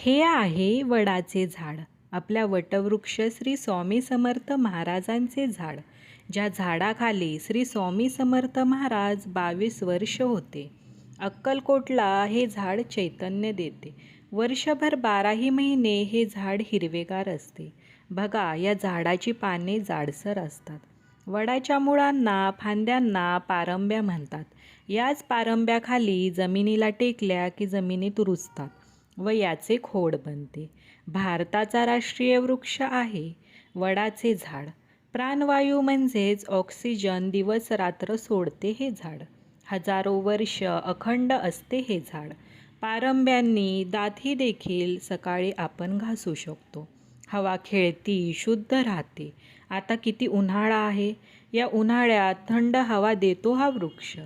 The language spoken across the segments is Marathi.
हे आहे वडाचे झाड. आपल्या वटवृक्ष श्री स्वामी समर्थ महाराजांचे झाड. ज्या झाडाखाली श्री स्वामी समर्थ महाराज 22 वर्ष होते. अक्कलकोटला हे झाड चैतन्य देते. वर्षभर 12ही महिने हे झाड हिरवेगार असते. बघा, या झाडाची पाने जाडसर असतात. वडाच्या मुळांना, फांद्यांना पारंब्या म्हणतात. याच पारंब्याखाली जमिनीला टेकल्या की जमिनीत रुजतात व याचे खोड बनते. भारताचा राष्ट्रीय वृक्ष आहे वडाचे झाड. प्राणवायू म्हणजेच ऑक्सिजन दिवस रात्र सोडते हे झाड. हजारो वर्ष अखंड असते हे झाड. पारंब्यांनी दातही देखील सकाळी आपण घासू शकतो. हवा खेळती, शुद्ध राहते. आता किती उन्हाळा आहे. या उन्हाळ्यात थंड हवा देतो हा वृक्ष.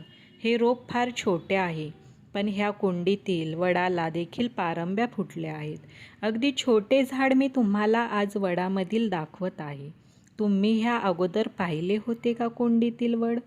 हे रोप फार छोटे आहे, पण ह्या कुंडीतील वडाला देखील पारंब्या फुटल्या आहेत. अगदी छोटे झाड मी तुम्हाला आज वडामधील दाखवत आहे. तुम्ही ह्या अगोदर पाहिले होते का कुंडीतील वड?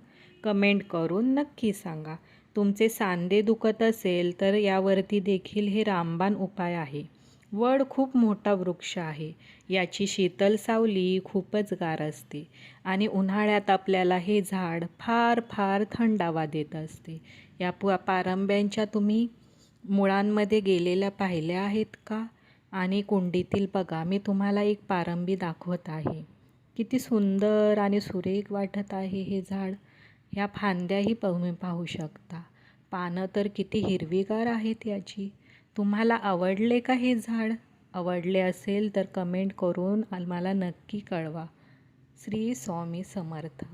कमेंट करून नक्की सांगा. तुमचे सांधे दुखत असेल तर यावरती देखील हे रामबाण उपाय आहे. वड खूप मोठा वृक्ष आहे. याची शीतल सावली खूपच गार असते आणि उन्हाळ्यात आपल्याला हे झाड फार फार थंडावा देत असते. या पारंब्यांच्या तुम्ही मुळांमध्ये गेलेल्या पाहिल्या आहेत का? आणि कुंडीतील बघा, मी तुम्हाला एक पारंबी दाखवत आहे. किती सुंदर आणि सुरेख वाटत आहे हे झाड. ह्या फांद्याही तुम्ही पाहू शकता. पानं तर किती हिरवीगार आहेत याची. तुम्हाला आवडले का हे झाड? आवडले असेल तर कमेंट करून मला नक्की कळवा. श्री स्वामी समर्थ.